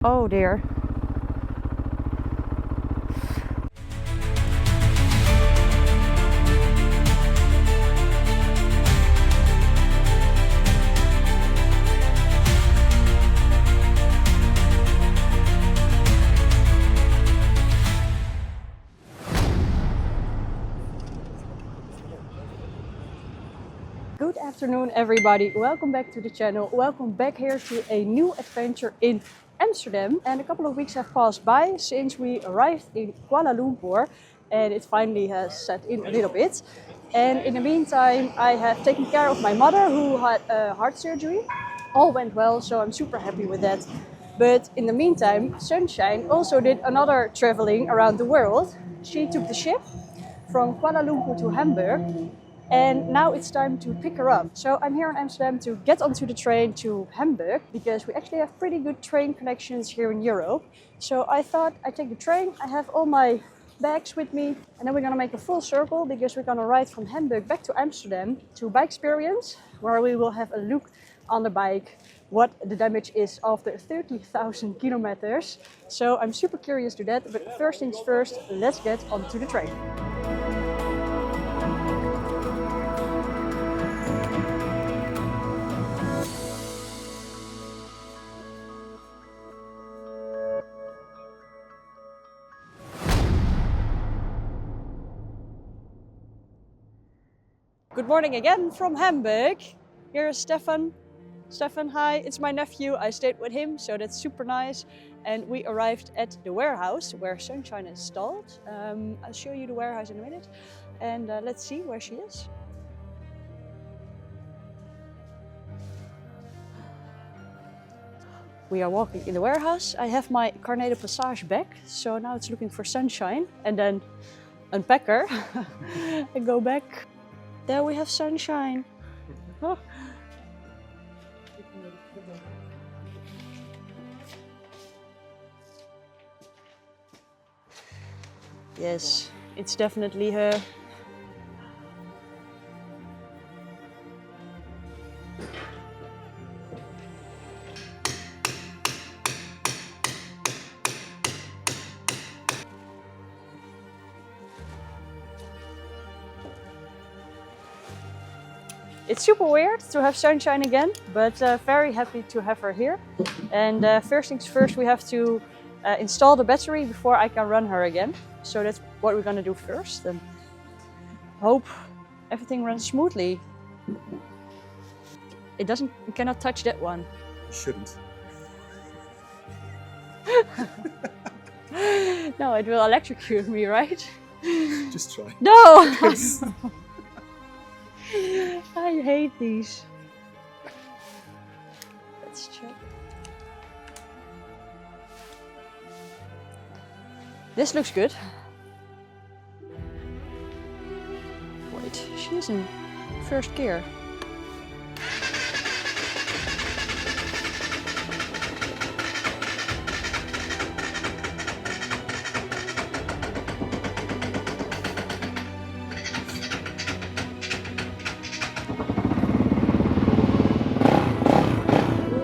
Oh dear. Good afternoon everybody, welcome back to the channel, welcome back here to a new adventure in Amsterdam. And a couple of weeks have passed by since we arrived in Kuala Lumpur and it finally has set in a little bit. And in the meantime I have taken care of my mother who had heart surgery. All went well, so I'm super happy with that. But in the meantime, Sunshine also did another traveling around the world. She took the ship from Kuala Lumpur to Hamburg. And now it's time to pick her up. So I'm here in Amsterdam to get onto the train to Hamburg because we actually have pretty good train connections here in Europe. So I thought I'd take the train, I have all my bags with me, and then we're gonna make a full circle because we're gonna ride from Hamburg back to Amsterdam to Bike Experience, where we will have a look on the bike what the damage is after 30,000 kilometers. So I'm super curious to that, but first things first, let's get onto the train. Good morning again from Hamburg. Here's Stefan. Stefan, hi, it's my nephew. I stayed with him, so that's super nice. And we arrived at the warehouse where Sunshine is stalled. I'll show you the warehouse in a minute. And let's see where she is. We are walking in the warehouse. I have my Carnet de Passage back, so now it's looking for Sunshine. And then unpack her and go back. There we have Sunshine. Oh. Yes, it's definitely her. It's super weird to have Sunshine again, but very happy to have her here. And first things first, we have to install the battery before I can run her again. So that's what we're gonna do first, and hope everything runs smoothly. It doesn't, you cannot touch that one. You shouldn't. No, it will electrocute me, right? Just try. No! I hate these. Let's check. This looks good. Wait, she's in first gear.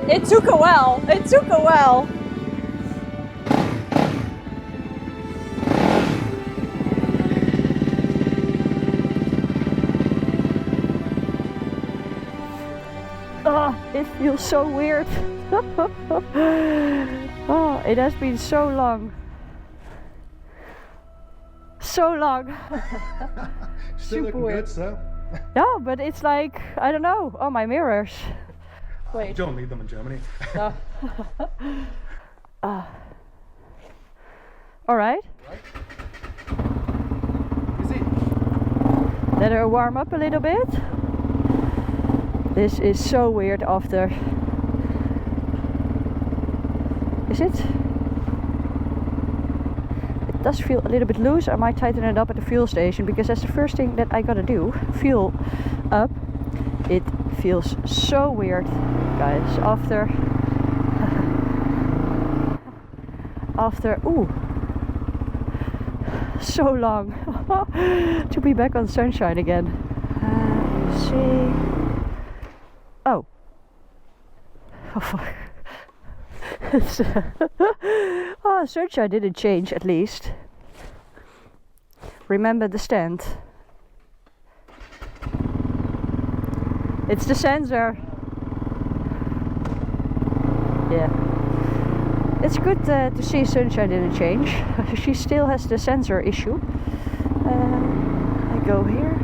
It took a while. It took a while. Oh, it feels so weird. Oh, it has been so long. So long. Still looking good, so. No, but it's like, I don't know. Oh, my mirrors. Wait. You don't need them in Germany. No. All right. Easy. Let her warm up a little bit. This is so weird after. Is it? It does feel a little bit loose. I might tighten it up at the fuel station because that's the first thing that I gotta do. Fuel up. It feels so weird, guys. After ooh, so long to be back on Sunshine again. Let's see. Oh. Oh fuck. Oh, sunshine didn't change at least. Remember the stand. It's the sensor. Yeah. It's good to see sunshine didn't change. She still has the sensor issue. I go here.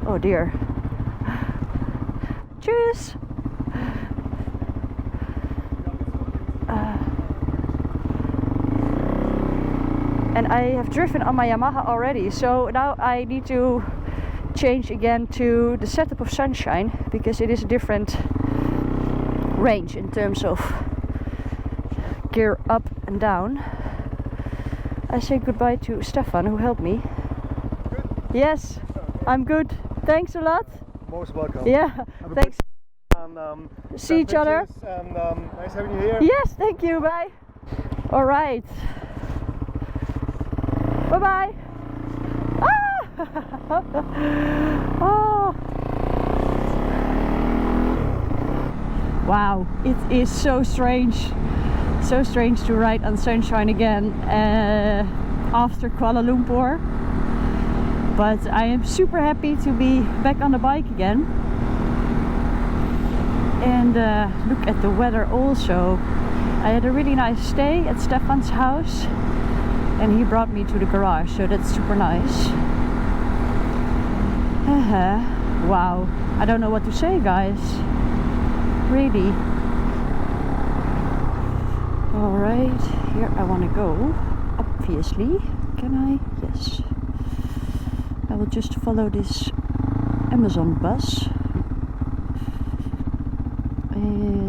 Oh dear. Cheers! And I have driven on my Yamaha already, so now I need to change again to the setup of sunshine, because it is a different range in terms of gear up and down. I say goodbye to Stefan, who helped me. Good? Yes, I'm good. Thanks a lot. Most welcome. Yeah, Have a thanks. And, See each other. And nice having you here. Yes, thank you. Bye. All right. Bye bye. Ah! Oh. Wow, it is so strange. So strange to ride on sunshine again after Kuala Lumpur. But I am super happy to be back on the bike again. And look at the weather also. I had a really nice stay at Stefan's house. And he brought me to the garage, so that's super nice. Wow, I don't know what to say, guys. Really. Alright, here I want to go, obviously. Can I? Yes. I will just follow this Amazon bus.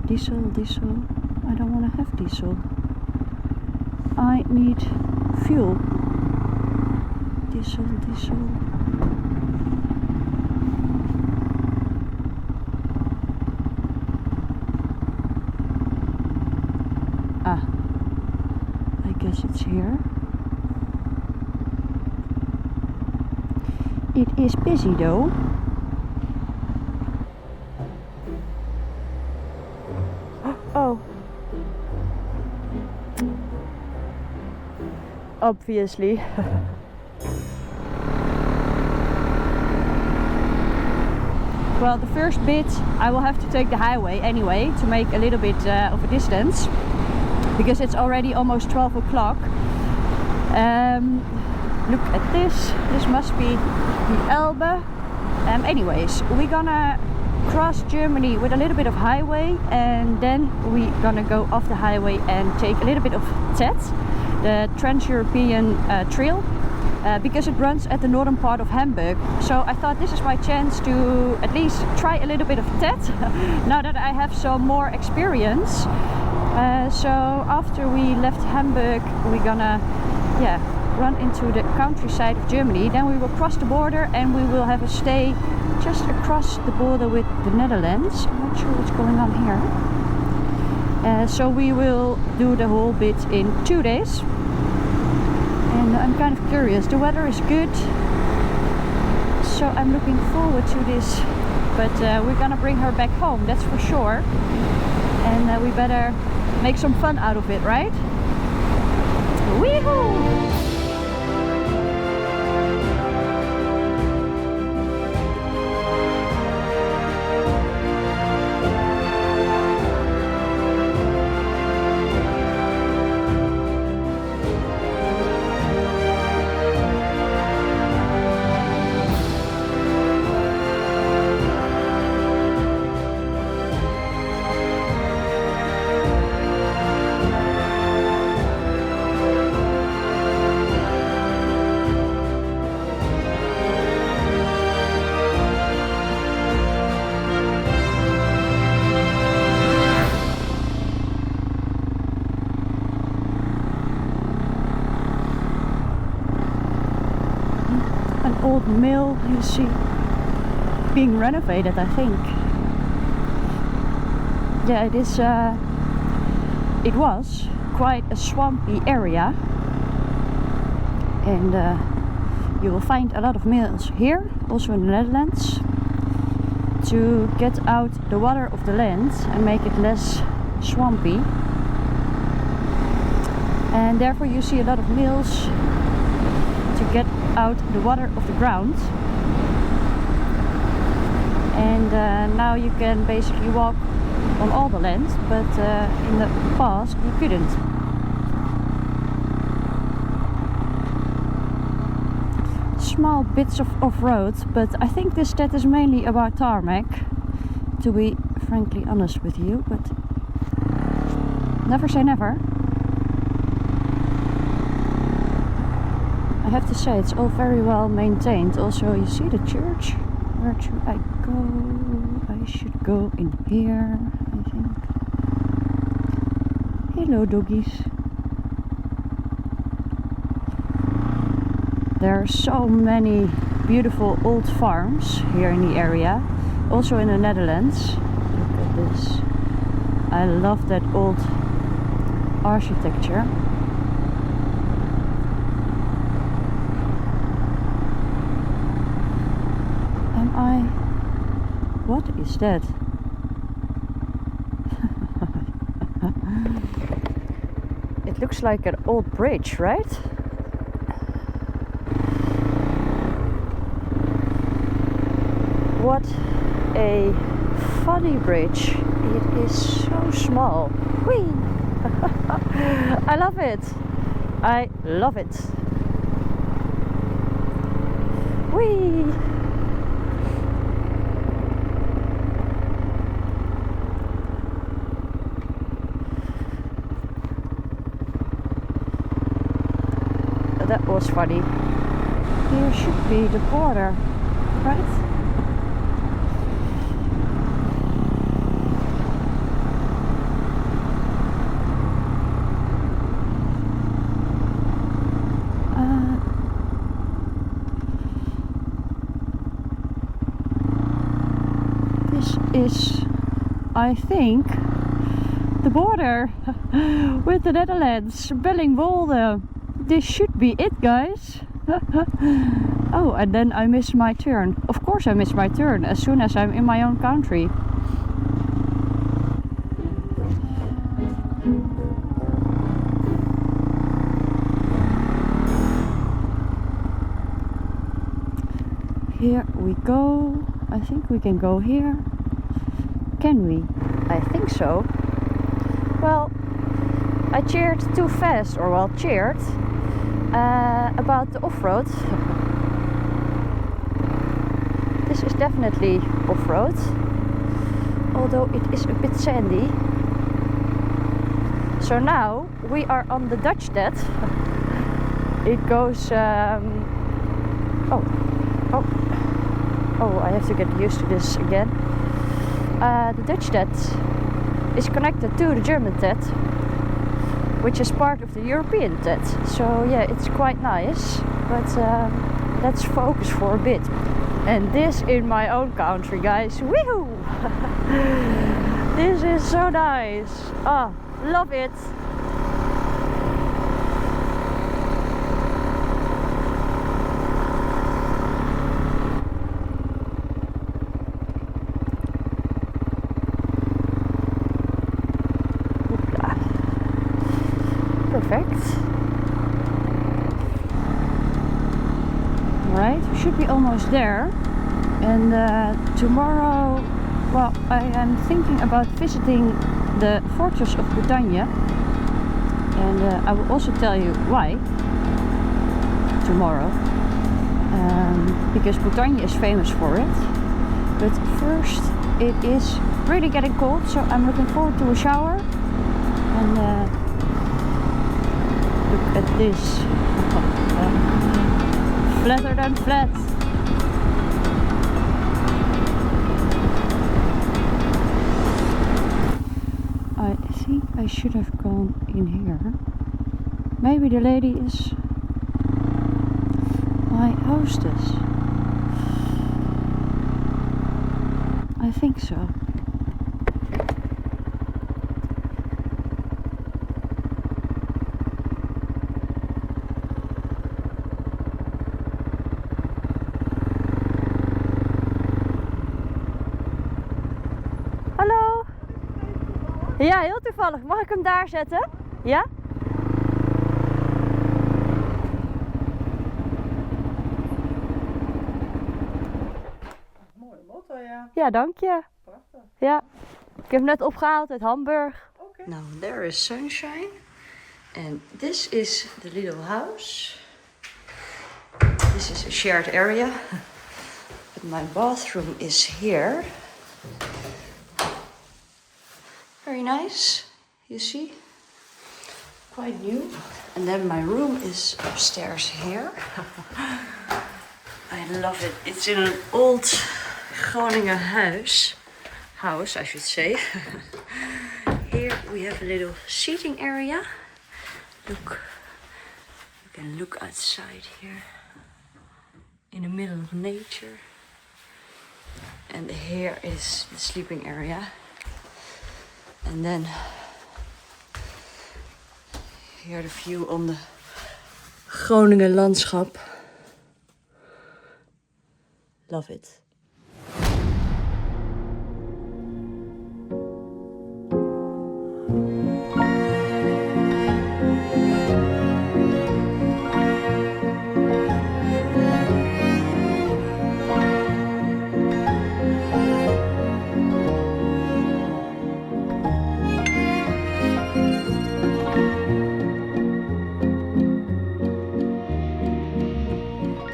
Diesel. I don't want to have diesel. I need fuel. Diesel. Ah, I guess it's here. It is busy though. Oh. Obviously. Well, the first bit I will have to take the highway anyway to make a little bit of a distance, because it's already almost 12 o'clock. Look at this. This must be the Elbe. Anyways, we're gonna cross Germany with a little bit of highway, and then we're gonna go off the highway and take a little bit of TET, the Trans-European Trail, because it runs at the northern part of Hamburg. So I thought this is my chance to at least try a little bit of TET now that I have some more experience. So after we left Hamburg, we're gonna run into the countryside of Germany. Then we will cross the border and we will have a stay just across the border with the Netherlands. I'm not sure what's going on here. So we will do the whole bit in 2 days. And I'm kind of curious. The weather is good, so I'm looking forward to this. But we're gonna bring her back home, that's for sure. And we better make some fun out of it, right? Weehoo! Old mill, you see, being renovated, I think. Yeah, it is. It was quite a swampy area, and you will find a lot of mills here, also in the Netherlands, to get out the water of the land and make it less swampy. and therefore you see a lot of mills to get out the water of the ground. And now you can basically walk on all the land, but in the past you couldn't. Small bits of road, but I think this step is mainly about tarmac, to be frankly honest with you, but never say never. I have to say it's all very well maintained. Also, you see the church? Where should I go? I should go in here, I think. Hello doggies. There are so many beautiful old farms here in the area, also in the Netherlands. Look at this. I love that old architecture. What is that? It looks like an old bridge, right? What a funny bridge. It is so small. Whee! I love it. I love it. Whee! That was funny. Here should be the border, right? This is, I think, the border with the Netherlands, Bellingwolde. This should be it, guys. Oh, and then I missed my turn. Of course I missed my turn as soon as I'm in my own country. Here we go. I think we can go here. Can we? I think so. Well, I cheered too fast, or well, cheered about the off-road. This is definitely off-road, although it is a bit sandy. So now we are on the Dutch dead. It goes oh, I have to get used to this again. The Dutch dead is connected to the German TED, which is part of the European TED. So yeah, it's quite nice, but let's focus for a bit. And this in my own country, guys. Woohoo! This is so nice. Oh, love it. Perfect. Right, we should be almost there. And tomorrow, well, I am thinking about visiting the fortress of Bourtange. And I will also tell you why tomorrow. Because Bourtange is famous for it. But first, it is really getting cold, so I'm looking forward to a shower. And look at this. Flatter than flat. I think I should have gone in here. Maybe the lady is my hostess. I think so. Ja, heel toevallig. Mag ik hem daar zetten? Ja? Ja, dank je. Prachtig. Ja, ik heb hem net opgehaald uit Hamburg. Okay. Now there is sunshine. And this is the little house. This is a shared area. But my bathroom is here. Very nice, you see? Quite new. And then my room is upstairs here. I love it. It's in an old Groningen house, I should say. Here we have a little seating area. Look, you can look outside here in the middle of nature. And here is the sleeping area. And then here the view on the Groningen landschap. Love it.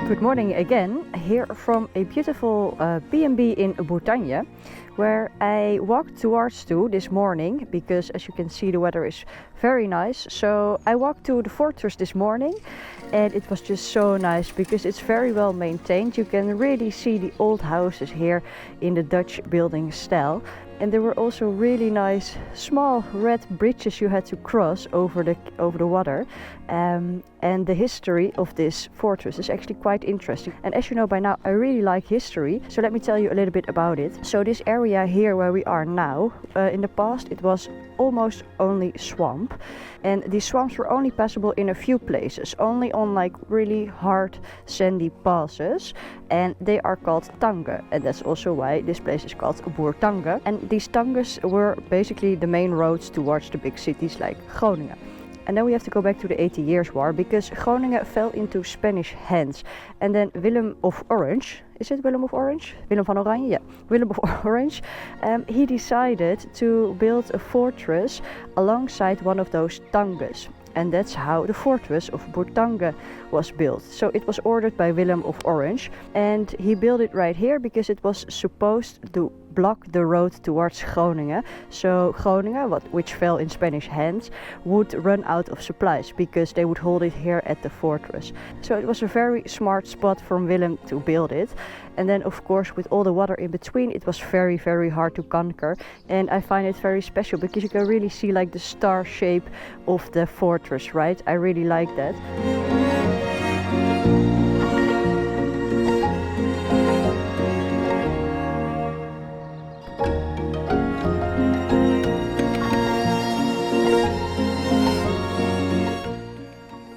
Good morning again, here from a beautiful B&B in Bourtange, where I walked towards to this morning, because as you can see the weather is very nice. So I walked to the fortress this morning and it was just so nice because it's very well maintained. You can really see the old houses here in the Dutch building style. And there were also really nice small red bridges you had to cross over the water. And the history of this fortress is actually quite interesting. And as you know by now, I really like history. So let me tell you a little bit about it. So this area here where we are now, in the past it was almost only swamp. And these swamps were only passable in a few places, only on like really hard sandy passes. And they are called tangen. And that's also why this place is called Bourtange. And these tanges were basically the main roads towards the big cities like Groningen. And then we have to go back to the 80 Years' War because Groningen fell into Spanish hands. And then Willem of Orange, is it Willem of Orange? Willem van Oranje, yeah. Willem of Orange, he decided to build a fortress alongside one of those tanges. And that's how the fortress of Bourtange was built. So it was ordered by Willem of Orange and he built it right here because it was supposed to block the road towards Groningen. So Groningen, which fell in Spanish hands, would run out of supplies because they would hold it here at the fortress. So it was a very smart spot from Willem to build it. And then of course with all the water in between it was very, very hard to conquer. And I find it very special because you can really see like the star shape of the fortress, right? I really like that.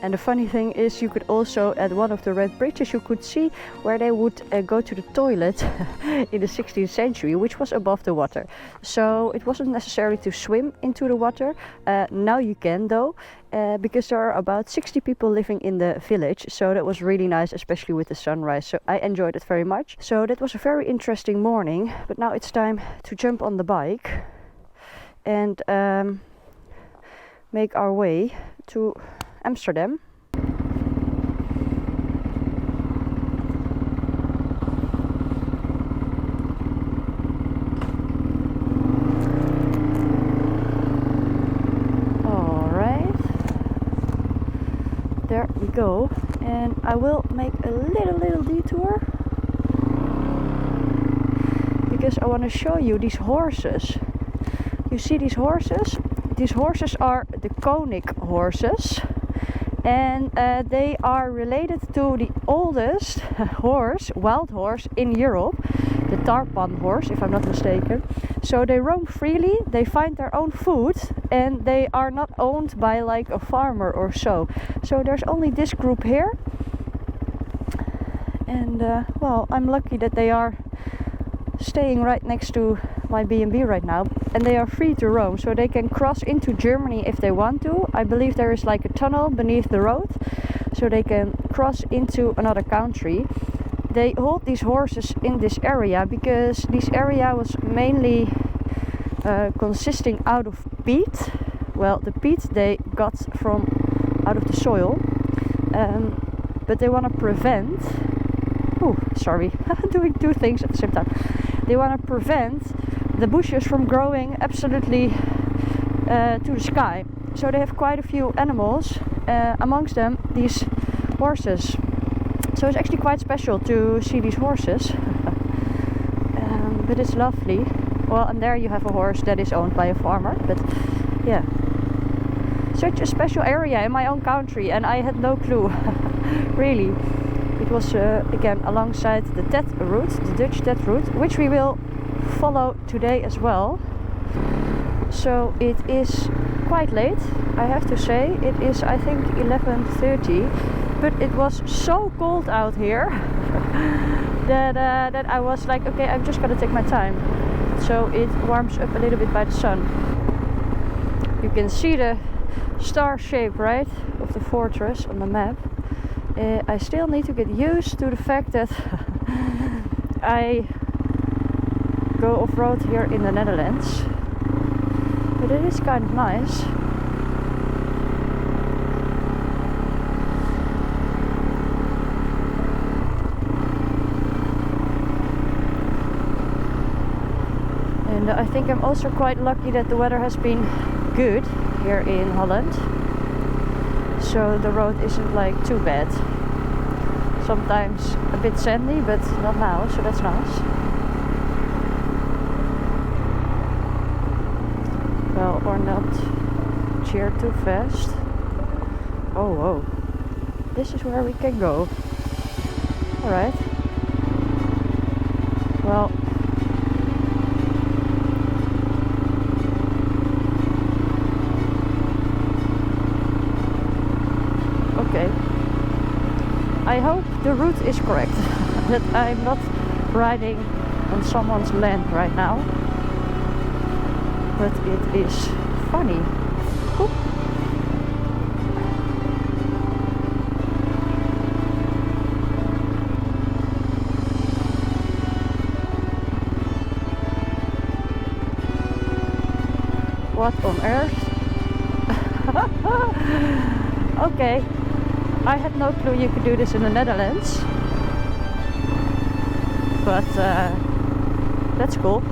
And the funny thing is you could also, at one of the red bridges, you could see where they would go to the toilet in the 16th century, which was above the water. So it wasn't necessary to swim into the water. Now you can though, because there are about 60 people living in the village. So that was really nice, especially with the sunrise. So I enjoyed it very much. So that was a very interesting morning. But now it's time to jump on the bike and make our way to Amsterdam. Alright, there we go, and I will make a little detour because I want to show you these horses. You see these horses? These horses are the Koning horses. And they are related to the oldest wild horse in Europe, the tarpan horse, if I'm not mistaken. So they roam freely, they find their own food, and they are not owned by like a farmer or so. So there's only this group here. And well, I'm lucky that they are staying right next to my B&B right now, and they are free to roam, so they can cross into Germany if they want to. I believe there is like a tunnel beneath the road, so they can cross into another country. they hold these horses in this area because this area was mainly consisting out of peat. Well, the peat they got from out of the soil, but they want to prevent. Oh, sorry, doing two things at the same time. They want to prevent the bushes from growing absolutely to the sky. So they have quite a few animals, amongst them these horses. So it's actually quite special to see these horses. But it's lovely. Well, and there you have a horse that is owned by a farmer. But yeah, such a special area in my own country, and I had no clue. Really. It was again alongside the Tet route, the Dutch Tet route, which we will follow today as well. So it is quite late, I have to say. It is, I think, 11:30, but it was so cold out here that I was like, okay, I'm just gonna take my time. So it warms up a little bit by the sun. You can see the star shape, right, of the fortress on the map. I still need to get used to the fact that I go off-road here in the Netherlands, but it is kind of nice. And I think I'm also quite lucky that the weather has been good here in Holland. So the road isn't like too bad. Sometimes a bit sandy, but not now, so that's nice. Well, or not cheer too fast. Oh, whoa. This is where we can go. Alright. Well, I hope the route is correct, that I'm not riding on someone's land right now, but it is funny. Oop. What on earth? Okay. I had no clue you could do this in the Netherlands, but that's cool.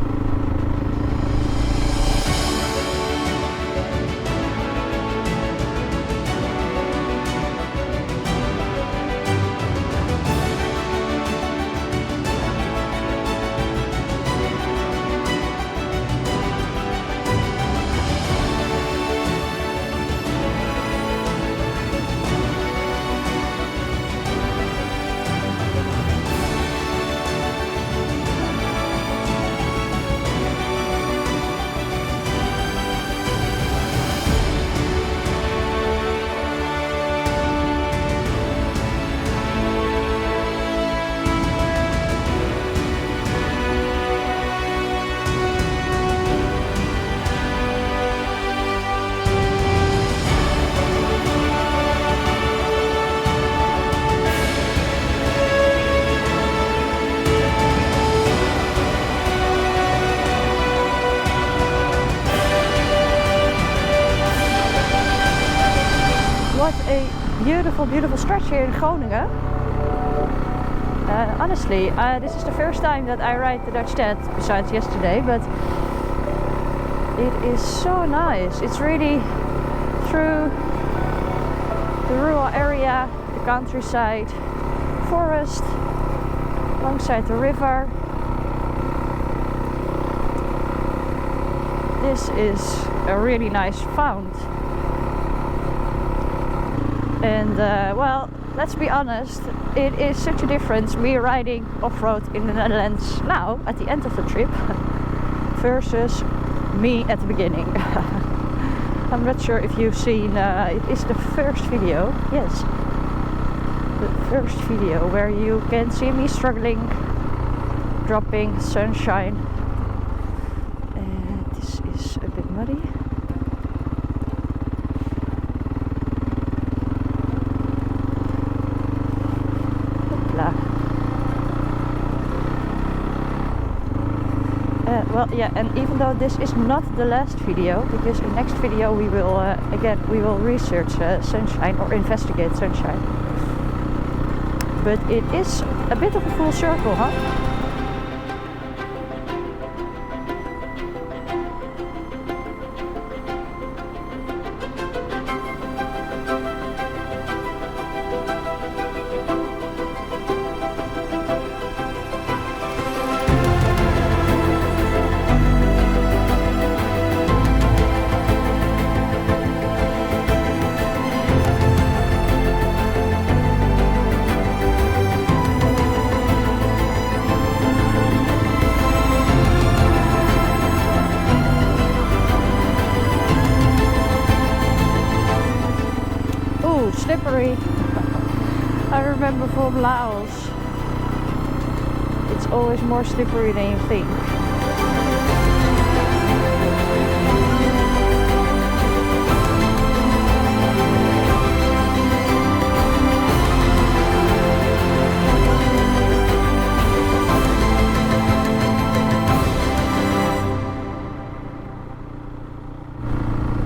What a beautiful stretch here in Groningen. Honestly, this is the first time that I ride the Dutch Tet, besides yesterday, but it is so nice. It's really through the rural area, the countryside, forest, alongside the river. This is a really nice fount. And well, let's be honest, it is such a difference me riding off-road in the Netherlands now at the end of the trip versus me at the beginning. I'm not sure if you've seen, it is the first video, yes, the first video where you can see me struggling, dropping sunshine. And this is a bit muddy. Well, yeah, and even though this is not the last video, because in next video we will we will research sunshine or investigate sunshine. But it is a bit of a full circle, huh? Slippery. I remember from Laos, it's always more slippery than you think.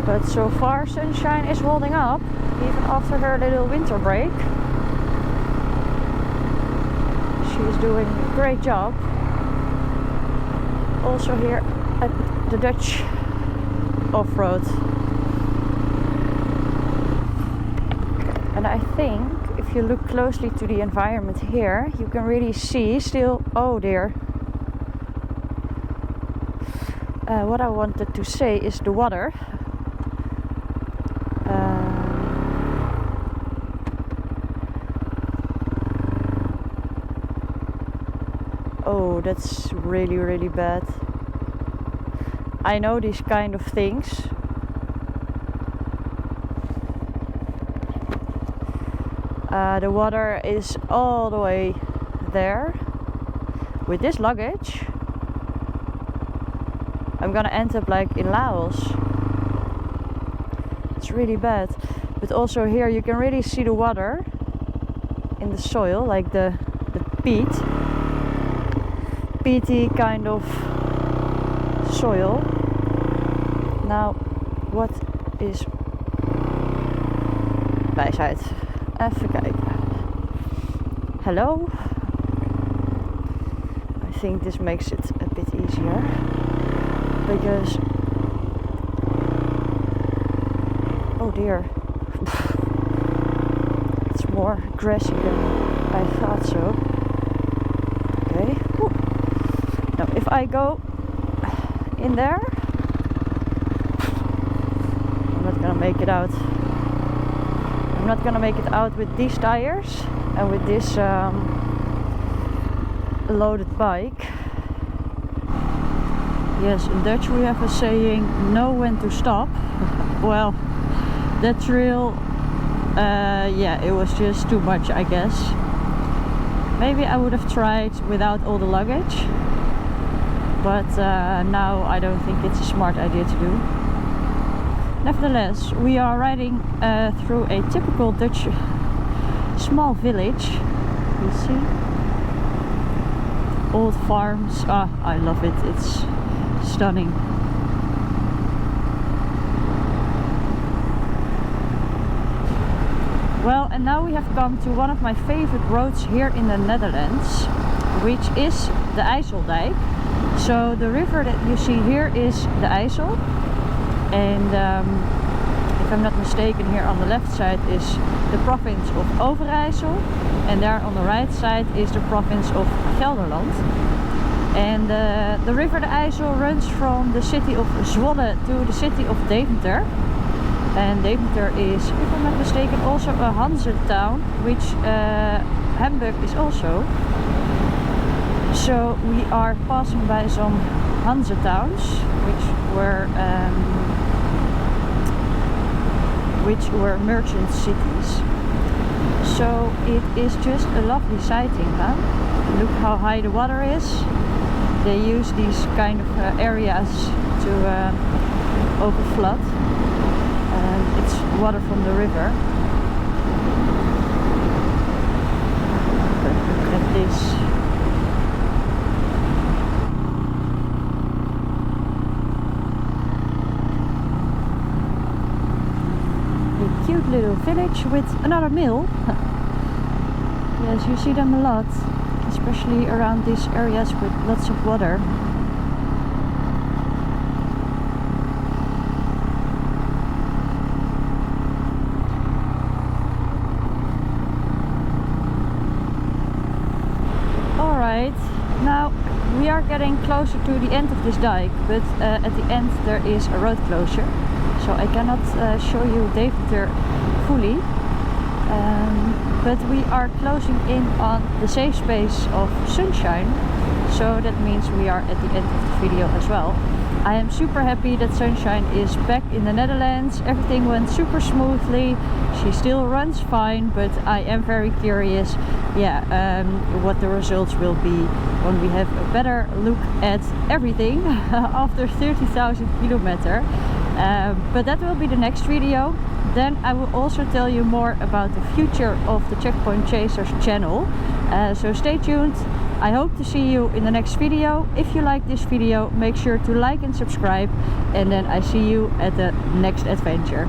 But so far Sunshine is holding up, even after her little winter break. She's doing a great job. Also here at the Dutch off-road. And I think if you look closely to the environment here, you can really see still, oh dear. What I wanted to say is the water. Oh, that's really, really bad. I know these kind of things. The water is all the way there. With this luggage, I'm gonna end up like in Laos. It's really bad. But also here you can really see the water in the soil, like the peaty kind of soil. Now, what is wijsheid? Even kijken. Hello? I think this makes it a bit easier because, oh dear, it's more grassy than I thought so. Okay. Whew. Now if I go in there, I'm not gonna make it out. I'm not gonna make it out with these tires and with this loaded bike. Yes, in Dutch we have a saying, know when to stop. Well, that trail, yeah, it was just too much, I guess. Maybe I would have tried without all the luggage, but now I don't think it's a smart idea to do. Nevertheless, we are riding through a typical Dutch small village. You see? Old farms. Ah, I love it. It's stunning. Well, and now we have come to one of my favorite roads here in the Netherlands, which is the IJsseldijk. So the river that you see here is the IJssel, and if I'm not mistaken, here on the left side is the province of Overijssel, and there on the right side is the province of Gelderland. And the river the IJssel runs from the city of Zwolle to the city of Deventer. And Deventer is, if I'm not mistaken, also a Hanse town, which Hamburg is also. So we are passing by some Hanse towns, which were merchant cities. So it is just a lovely sighting, huh? Look how high the water is. They use these kind of areas to overflood. It's water from the river. But look at this. cute little village with another mill. Yes, you see them a lot, especially around these areas with lots of water. Alright, now we are getting closer to the end of this dike, but at the end there is a road closure, so I cannot show you Deventer fully. But we are closing in on the safe space of sunshine, so that means we are at the end of the video as well. I am super happy that Sunshine is back in the Netherlands. Everything went super smoothly. She still runs fine, but I am very curious, what the results will be when we have a better look at everything after 30,000 kilometers. But that will be the next video. Then I will also tell you more about the future of the Checkpoint Chasers channel. So stay tuned. I hope to see you in the next video. If you like this video, make sure to like and subscribe. And then I see you at the next adventure.